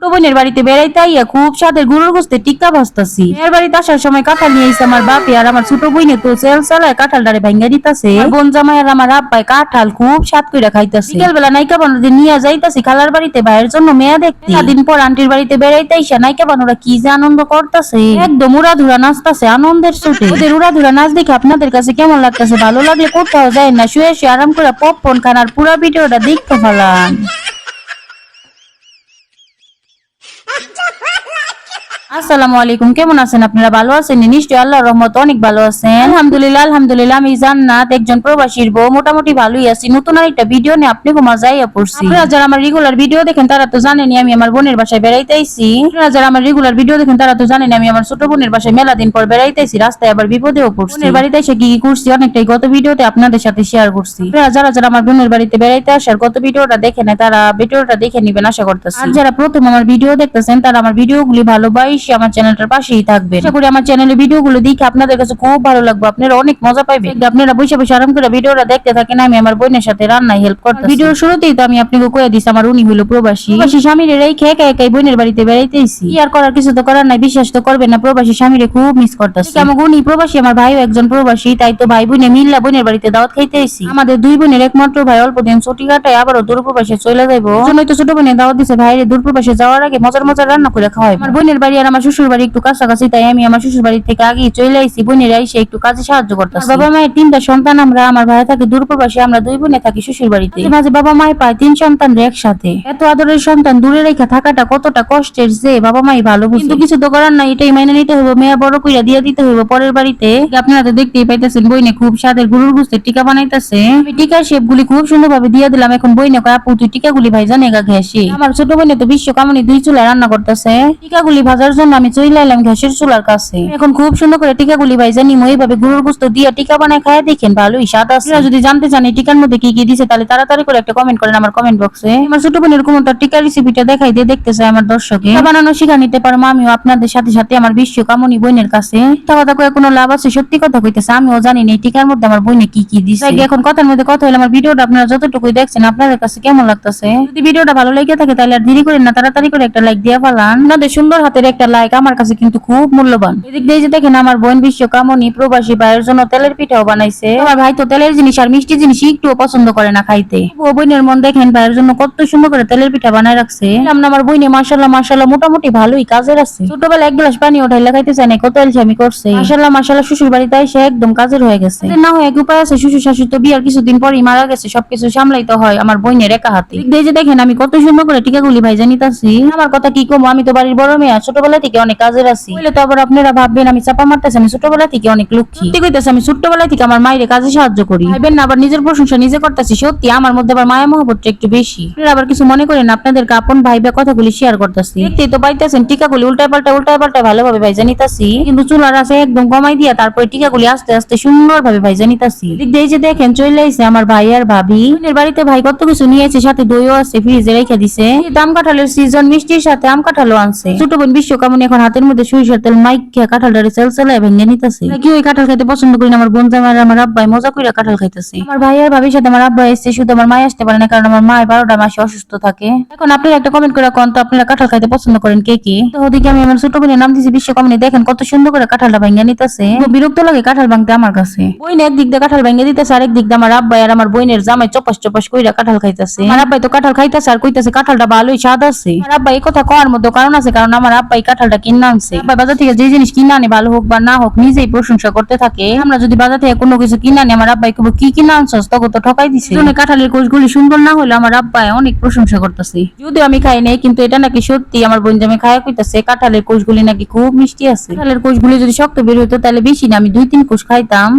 বোনের বাড়িতে বেড়াইতে আইয়া খুব স্বাদের গুড়ুর গোস্তে টিক্কা ভাজতাছি। এর বাড়িতে আসার সময় কাঁঠাল নিয়ে আইছে আমার বাপে, আর আমার ছোট বইনে তো সেল চালায় কাঁঠালটারে ভাঙ্গা দিতাছে। বোন জামাই আর আমার আব্বাই কাঁঠাল খুব স্বাদ কইরা খাইতাছে। বিকেল বেলা নাইকা বানুদের নিয়ে যাইতাছি খালার বাড়িতে ভাইয়ের জন্য মেয়া দেখতে। দিন পর আন্টির বাড়িতে বেড়াইতে আইসা নাইকা বানুরা কি যে আনন্দ করতেছে, একদম উড়াধুরা নাচতাছে আনন্দের চোটে। ওদের উড়াধুরা নাচ দেখে আপনাদের কাছে কেমন লাগতেছে? ভালো লাগলে কোথাও যায় না, শুয়ে শুয়ে আরাম করে পপকর্ন খান আর পুরো ভিডিওটা দেখতে ফেলান। আসসালামু আলাইকুম, কেমন আছেন আপনারা? ভালো আছেন নিশ্চয়ই? আল্লাহর রহমতে অনেক ভালো আছেন। আলহামদুলিল্লাহ আলহামদুলিল্লাহ। আমি জান্নাত, একজন প্রবাসীর বউ, মোটামুটি ভালোই আছি। নতুন আরেকটা ভিডিও নিয়ে আপনাকে মজাইয়া পড়ছি। আপনারা যারা আমার রেগুলার ভিডিও দেখেন তারা তো জানেনই আমি আমার বোনের বাসায় বেড়াইতে আইছি। আপনারা যারা আমার রেগুলার ভিডিও দেখেন তারা তো জানেন আমি আমার ছোট বোনের বাসায় মেলা দিন পর বেড়াইতে আইছি। রাস্তায় আবার বিপদেও পড়ছি। বোনের বাড়িতে এসে কি করছি অনেকটাই গত ভিডিওতে আপনাদের সাথে শেয়ার করছি। আপনারা যারা যারা আমার বোনের বাড়িতে বেড়াইতে আসার গত ভিডিওটা দেখেন তারা ভিডিওটা দেখে নিবেন আশা করতেছি। আর যারা প্রথম আমার ভিডিও দেখতেছেন তারা আমার ভিডিওগুলি ভালোবাসি আমার চ্যানেলটার পাশেই থাকবেন। আশা করি আমার চ্যানেলে ভিডিওগুলো দেখে আপনাদের কাছে খুব ভালো লাগবে, আপনারা অনেক মজা পাইবেন। আপনারা বসে বসে আরাম করে ভিডিওটা দেখতে থাকেন। আমি আমার বোনের সাথে রান্নায় হেল্প করতেছি। ভিডিওর শুরুতেই তো আমি আপনাকে কয়ে দিছি আমার উনি হলো প্রবাসী স্বামীর রেখে একা একাই বোনের বাড়িতে বেড়াইতেছি। কি আর করার, কিছু তো করার নাই। বিশ্বাস তো করবেন না, প্রবাসী স্বামীরে খুব মিস করতেছি। আমার উনি প্রবাসী, আমার ভাইও একজন প্রবাসী, তাই তো ভাই বোনে মিল্লা বোনের বাড়িতে দাওয়াত খাইতে আইছি। আমাদের দুই বোনের একমাত্র ভাই অল্প দিন ছুটি কাটায় আবারও দূরপ্রবাসে চলে যাবো। জন্যই তো ছোট বোনের দাওয়াত দিছে ভাইরে দূরপ্রবাসে যাওয়ার আগে মজার মজার রান্না করে খাওয়াই। আমার বোনের বাড়ি আর আমার শ্বশুর বাড়ি একটু কাছাকাছি, তাই আমি আমার শ্বশুর বাড়ি থেকে আগে চলে আইছি। বোনের আইসে একটু কাজে সাহায্য করতেছি। বাবা মায়ের 3টা সন্তান আমরা, আমার ভাই থাকে দূরপ্রবাসে, আমরা দুই বোনে থাকি শ্বশুর বাড়িতে। মাঝে বাবা মাই পায় 3 সন্তান একসাথে। এত আদরের সন্তান দূরে রেখে থাকাটা কতটা কষ্টের যে বাবা মাই ভালো বুঝে। কিন্তু কিছু তো করার নাই, এটাই মাইনে নিতে হবে। মেয়ে বড় কইরা দিয়ে দিতে হবে পরের বাড়িতে। আপনারা তো দেখতেই পাইতেছেন বইনে খুব স্বাদের গরুর গোস্তের টিকা বানাইতেছে। আমি টিকার শেপ গুলি খুব সুন্দর ভাবে দিয়ে দিলাম। এখন বইনে কয় আপু তুই টিকা গুলি ভাই জানে গা ঘেসি। আমার ছোট বোনে তো বিশ্ব কামনি 2 চুলায় রান্না করতেছে। টিকা গুলি ভাজার জন্য আমি চলে এলাম ঘ্যাসের চুলার কাছে। এখন খুব সুন্দর করে টিকা গুলি ভাই জানি এইভাবে গরুর গোস্ত দিয়ে টিকা বানায় খায় দেখেন, ভালোই স্বাদ আছে। যদি জানতে চান এই টিকার মধ্যে কি কি দিছে তাহলে তাড়াতাড়ি করে একটা কমেন্ট করেন আমার কমেন্ট বক্সে। আমার ছোট বোনের কোন তার টিকা রেসিপিটা দেখাই দিয়ে দেখতে চাই আমার দর্শকে। বানানো শিখা নিতে পারবো আমিও আপনাদের সাথে সাথে আমার বিশ্ব কামনি বোনের কাছে। কথা কয়ে কোনো লাভ আছে? সত্যি কথা কইতেছে, আমিও জানি না এই টিকার মধ্যে আমার বোনে কি কি দিছে। এখন কথার মধ্যে কথা হলো, আমার ভিডিওটা আপনারা যতটুকুই দেখছেন আপনাদের কাছে কেমন লাগতেছে? যদি ভিডিওটা ভালো লেগে থাকে তাহলে আর দেরি করেন না, তাড়াতাড়ি করে একটা লাইক দিয়ে ফেলান। আপনাদের সুন্দর হাতের একটা লাইক আমার কাছে কিন্তু খুব মূল্যবান। এদিক দিয়ে যে দেখেন আমার বোন বিশ্ব কামনি প্রবাসী ভাইয়ের জন্য তেলের পিঠাও বানাইছে। আমার ভাই তো তেলের জিনিস আর মিষ্টি জিনিস একটুও পছন্দ করে না খাইতে। ও বোনের মন দেখেন ভাইয়ের জন্য কত সুন্দর করে তেলের পিঠা বানায় রাখছে। আমার বোনে মাশাআল্লাহ মাশাআল্লাহ মোটামুটি ভালোই কাজের আছে। ছোটবেলা এক গ্লাস পানি ওঠাইলা খাইতে চাই না, কত এলসামি করছে। মাশাআল্লাহ মাশাআল্লাহ শ্বশুর বাড়িতে এসে একদম কাজের হয়ে গেছে। না হয় এক উপায় আছে, শ্বশুর শাশুড়ি তো বিয়ার কিছুদিন পরই মারা গেছে, সবকিছু সামলাইতে হয় আমার বোনের একা হাতে। এই যে দেখেন আমি কত সুন্দর করে টিকাগুলি ভাই জানিতাছি। আমার কথা কি কম, আমি তো বাড়ির বড় মেয়ে, ছোটবেলা থেকে অনেক কাজের আছি। বলে তো আবার আপনারা ভাববেন আমি চাপা মারতেছি। আমি ছোটবেলা থেকে অনেক লক্ষ্মী। সত্যি কইতাছি, আমি ছোটবেলা থেকে আমার মায়ের কাজে সাহায্য করি। ভাইবেন না আবার নিজের প্রশংসা নিজে করতেছি। সত্যি আমার মধ্যে আবার মায়া মহব্বতটা একটু বেশি। আপনারা আবার কিছু মনে করেন, আপনাদেরকে আপন ভাইবে কথাগুলি শেয়ার করতেছি। দেখতেই তো পাইতেছেন টিকাগুলি উল্টায় পাল্টা ভালোভাবে ভাই জানিতাছি, কিন্তু চুলার আছে একদম কমাই দিয়া তারপরে টিকাগুলি আস্তে আস্তে সুন্দর ভাবে ভাই জানিতাছি। এই যে দেখেন চলে আইছে আমার ভাই আর ভাবি। বোনের বাড়িতে ভাই কত কিছু নিয়েছে, সাথে দইও আছে ফ্রিজে রেখে দিছে। আম কাঁঠালের সিজন, মিষ্টির সাথে আম কাঁঠালও আনছে। ছোট বোন বিশ্ব কামনি এখন হাতের মধ্যে সরিষার তেল মাইখা কাঁঠালটারে চালায় ভেঙে নিতেছে। কি ওই কাঁঠাল খাইতে পছন্দ করি না, আমার বোন জামাই আর আমার আব্বাই মজা কইরা কাঁঠাল খাইতেছে। আমার ভাই আর ভাবির সাথে আমার আব্বা এসেছে, শুধু আমার মা আসতে পারে না কারণ আমার মা 12টা মাসে অসুস্থ থাকে। এখন আপনারা একটা কমেন্ট করে কোন তো আপনারা কাঁঠাল খাইতে পছন্দ করেন কে কে? তো ওদিকে আমি আমার ছোট বোনের নাম দিয়েছি বিশ্ব কামনি, দেখেন কত সুন্দর করে কাঁঠালটা ভেঙে নিতেছে। বিরক্ত লাগে কাঁঠাল ভাঙতে আমার কাছে। বইন একদিক দিয়ে কাঁঠাল ভেঙে দিতেছে, আরেক দিক দিয়ে আমার আব্বাই আর আমার বোনের জামাই চপাস চপাস কইরা কাঁঠাল খাইতেছে। আমার আব্বাই তো কাঁঠাল খাইতেছে আর কইতেছে কাঁঠালটা ভালোই স্বাদ আছে। আমার আব্বাই এই কথা কওয়ার মধ্যে কারণ আছে, কারণ আমার আব্বাই কাঁঠালটা কিনে আনছে। আব্বাই বাজার থেকে যে জিনিস কিনে আনে ভালো হোক বা না হোক নিজেই প্রশংসা করতে থাকে। আমরা যদি বাজার থেকে কোনো কিছু কিনে আনি আমার আব্বাই কইবো কি কিনে আনছস, তখন তো ঠকাই দিছে। জন্য কাঁঠালের কোষগুলি সুন্দর না হলে আমার আব্বাই অনেক প্রশংসা করতেছে। যদিও আমি খাই নাই, কিন্তু এটা নাকি সত্যি আমার বোন জামাই খায় কইতাছে কাঁঠালের কোষগুলি নাকি খুব মিষ্টি আছে। কাঁঠালের কোষগুলি যদি শক্ত বের হইতো তাহলে বেশি না আমি 2-3 কোষ খাইতাম।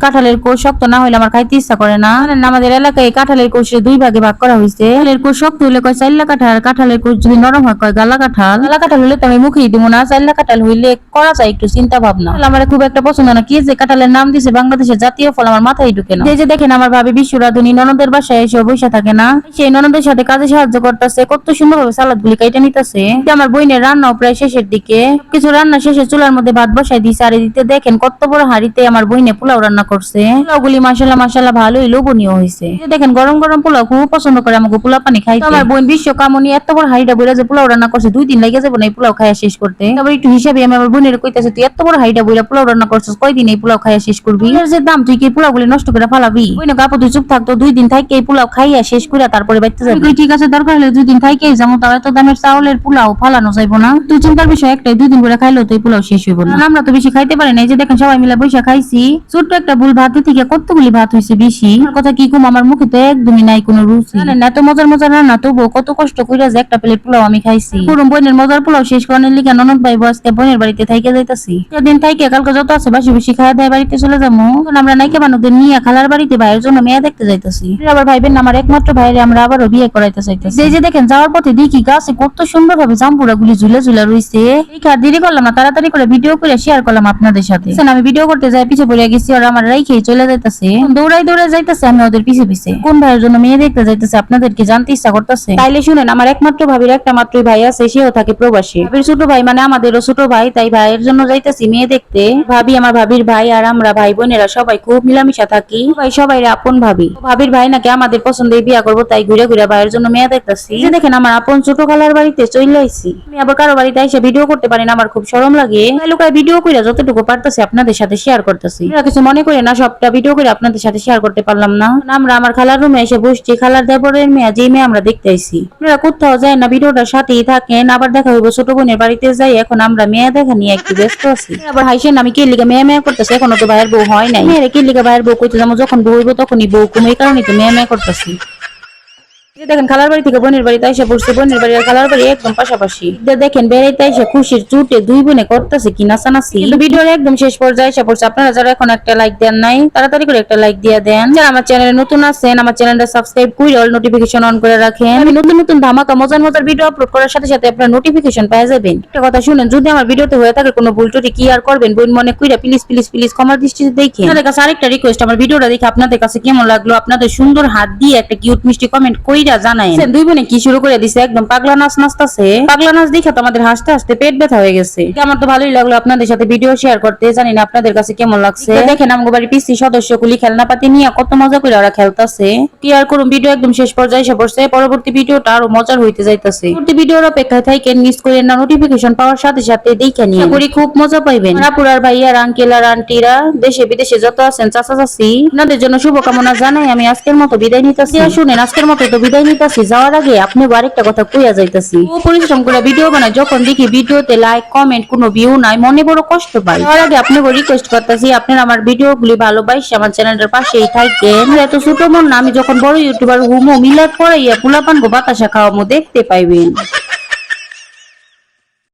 কাঁঠালের কোষ শক্ত না হলে আমার খাইতে ইচ্ছা করে না। আমাদের এলাকায় কাঁঠালের কোষে 2 ভাগে ভাগ করা হয়েছে। কাঁঠালের কোষ শক্ত হলে কয় চাইল্লা কাঁঠাল, কাঁঠালের কোষ যদি নরম হয় কয় গালা কাঁঠাল। গালা কাঁঠাল হলে তো আমি মুখে মুখেই দিব না, চাইলা কাঁঠাল হইলে করা যায় একটু চিন্তা ভাবনা। আমার খুব একটা পছন্দ না, কি যে কাঁঠালের নাম দিছে বাংলাদেশের জাতীয় ফল আমার মাথায় ঢুকে না। এই যে দেখেন আমার ভাবি বিশ্বরাধুনী ননদের বাসায় এসে বসে থাকে না, সেই ননদের সাথে কাজে সাহায্য করতেছে, কত সুন্দর ভাবে সালাদ গুলি কাইটা নিতেছে। আমার বোনের রান্নাও প্রায় শেষের দিকে, কিছু রান্না শেষে চুলার মধ্যে ভাত বসাই দিছে। আর এদিকে দেখেন কত বড় হাঁড়িতে আমার বোনে পোলাও রান্না করছে। পোলাও গুলি মাশাআল্লাহ মাশাআল্লাহ ভালোই লোভনীয় হয়েছে। দেখেন গরম গরম পোলাও খুব পছন্দ করে আমাকে পোলা পানি খাইতে। আমার বোন বিশ্বকামনী এত বড় হাঁড়িটা বইরা যে পোলাও রান্না করছে 2 দিন লেগে যাবে না এই পোলাও খাইয়া শেষ করতে। তারপর একটু হিসাবে আমি আমার বোনের কইতাছে, তুই এত বড় হাঁড়িটা বইরা পোলাও রান্না করছিস, কয়দিন এই পোলাও খাইয়া শেষ করবি? এর যে দাম, তুই কি পোলাও গুলি নষ্ট করে ফালাবি? বোন কাপড় তুই চুপ থাকতো, 2 দিন থাইকে এই পোলাও খাইয়া শেষ করে তারপরে বাইতে যাবি। ঠিক আছে, দরকার হলে 2 দিন থাইকেই যাবো, তাও এত দামের চাউলের পোলাও ফালানো যাইবো না। তুই চিন্তার বিষয় একটাই, 2 দিন করে খাইলেও তো এই পোলাও শেষ হইব না। আমরা তো বেশি খাইতে পারি না, এই যে দেখেন সবাই মিলে বসে খাইছি। ছোট্ট একটা ভুল ভাতে থেকে কতগুলি ভাত হয়েছে বেশি। কথা কি কম, আমার মুখে তো একদমই নাই কোনো রুচি। জানেন না এত মজার মজার রান্না, তবুও কত কষ্ট কইরা যে একটা প্লেট পোলাও আমি খাইছি। পুরো বোনের মজার পোলাও শেষ করার লিগে ননদ ভাই আজকে বোনের বাড়িতে থাইকে যাইতাছি। সেদিন থাইকে কালকে যত আছে বাসি বেশি খাওয়া দাওয়া বাড়িতে চলে যাবো। আমরা নাইকে বানুদের নিয়ে খালার বাড়িতে ভাইয়ের জন্য মেয়ে দেখতে যাইতাছি। আবার ভাইবেন না, আমার একমাত্র ভাইরে আমরা আবারও বিয়ে করাইতে চাইতেছি। এই যে দেখেন যাওয়ার পথে দেখি গাছে কত সুন্দর ভাবে জাম্বুরা গুলি ঝুলে ঝুলে রইছে। এই আর দেরি করলাম না, তাড়াতাড়ি করে ভিডিও করে শেয়ার করলাম আপনাদের সাথে। আমি ভিডিও করতে যাই পিছে পড়ে গেছি, ওরা আমার রাইখেই চলে যাইতেছে। দৌড়াই দৌড়াই যাইতেছে, আমি ওদের পিছে পিছে। কোন ভাইয়ের জন্য মেয়ে দেখতে যাইতেছে আপনাদেরকে জানতে ইচ্ছা করতেছে? তাইলে শুনেন, আমার একমাত্র ভাবির একটা মাত্রই ভাই আছে, সেও থাকে প্রবাসী। ভাবির ছোট ভাই মানে আমাদেরও ছোট ভাই, তাই ভাইয়ের জন্য যাইতেছি মেয়ে দেখতে। ভাবি, আমার ভাবির ভাই আর আমরা ভাই বোনেরা সবাই খুব মিলামিশা থাকি, ভাই সবাই আপন ভাবি। ভাবির ভাই নাকি আমাদের পছন্দে বিয়া করবো, তাই ঘুরে ঘুরে ভাইয়ের জন্য মেয়ে দেখতেছি। যে দেখেন আমার আপন ছোট খালার বাড়িতে চলে আইছি। আমি আবার কারো বাড়িতে এসে ভিডিও করতে পারি না, আমার খুব শরম লাগে। লুকায় ভিডিও করে যতটুকু পারতেছি আপনাদের সাথে শেয়ার করতেছি। কিছু মনে করে না, সবটা ভিডিও করে আপনাদের সাথে শেয়ার করতে পারলাম না। আমরা আমার খালার রুমে এসে বসছি, খালার দেবরের মেয়ে যে মেয়ে আমরা দেখতে আইছি। আপনারা কোথাও যায় না, ভিডিওটার সাথেই থাকেন। আবার দেখা হইব ছোট বোনের বাড়িতে যাই। এখন আমরা মেয়ে দেখা নিয়ে একটু ব্যস্ত আছি। আবার হাইসেন, আমি কে লিগা মেয়ে মেয়ে করতেছি, এখনো তো ভাইয়ের বউ হয় নাই। মেয়েরে কে লিগা ভাইয়ের বউ কইতে যাবো, যখন বউ হইব তখনই বউ কম, এই কারণে তো মেয়ে মেয়ে করতেছি। দেখেন খালার বাড়ি থেকে বোনের বাড়িতে এসে পড়ছে, বোনের বাড়ি আর খালার বাড়ি একদম পাশাপাশি। দেখেন বেড়াইতে এসে খুশির চুটে দুই বোনে করতেছে কি নাচানাচি। কিন্তু ভিডিওর একদম শেষ পর্যায়ে এসে পড়ছে। আপনারা যারা এখন একটা লাইক দেন নাই, তাড়াতাড়ি করে একটা লাইক দিয়ে দেন। যারা আমার চ্যানেলে নতুন আছেন, আমার চ্যানেলটা সাবস্ক্রাইব করে অল নোটিফিকেশন অন করে রাখেন। আমি নতুন নতুন ধামাকা মজার মজার ভিডিও আপলোড করার সাথে সাথে আপনারা নোটিফিকেশন পেয়ে যাবেন। একটা কথা শুনেন, যদি আমার ভিডিওতে হয়ে থাকে কোনো ভুল ত্রুটি, কি আর করবেন, বোন মনে কইরা প্লিজ প্লিজ প্লিজ ক্ষমার দৃষ্টিতে দেখেন। আপনাদের কাছে আরেকটা রিকোয়েস্ট, আমার ভিডিওটা দেখে আপনাদের কাছে কেমন লাগলো, আপনাদের সুন্দর হাত দিয়ে একটা কিউট মিষ্টি কমেন্ট কইরা জানায়েন। দুই বোনে কি শুরু করে দিছে, একদম পাগলা নাচ নাচতেছে। পাগলা নাচ দেখে তো আমাদের হাসতে হাসতে পেট ব্যথা হয়ে গেছে। আমার তো ভালোই লাগলো আপনাদের সাথে ভিডিও শেয়ার করতে, জানি না আপনাদের কাছে কেমন লাগছে। দেখেন আমগো বাড়ির পিসি সদস্যগুলি খেলনাপাতি নিয়ে কত মজা করে ওরা খেলতেছে। কি আর করুন, ভিডিও একদম শেষ পর্যায়ে এসে পড়ছে। পরবর্তী ভিডিওটা আরো মজার হইতে যাইতেছে। পরবর্তী ভিডিওর অপেক্ষায় থাকেন, মিস করেন না, নোটিফিকেশন পাওয়ার সাথে সাথে দেখে নিন, করি খুব মজা পাইবেন। আপুরার ভাইয়ার আঙ্কেল আর আন্টিরা দেশে বিদেশে যত আছেন চাচা চাচি, আপনাদের জন্য শুভকামনা জানাই। আমি আজকের মতো বিদায় নিতেছি। শুনেন, আজকের মতো তো বিদায় নিতেছি, যাওয়ার আগে আপনি আরেকটা কথা কইয়া যাইতাছি। ও পরিশ্রম করে ভিডিও বানায়, যখন দেখি ভিডিওতে লাইক কমেন্ট কোনো ভিউ নাই, মনে বড় কষ্ট পাই। তার আগে আপনাকে রিকোয়েস্ট করতেছি, আপনারা আমার ভিডিওগুলি ভালোবাসে আমার চ্যানেলটার পাশেই থাকেন। এত ছোট মন না, আমি যখন বড় ইউটিউবার হুমো মিলাদ পড়াইয়া পোলাপান গো বাতাসা খাওয়ামো দেখতে পাইবেন।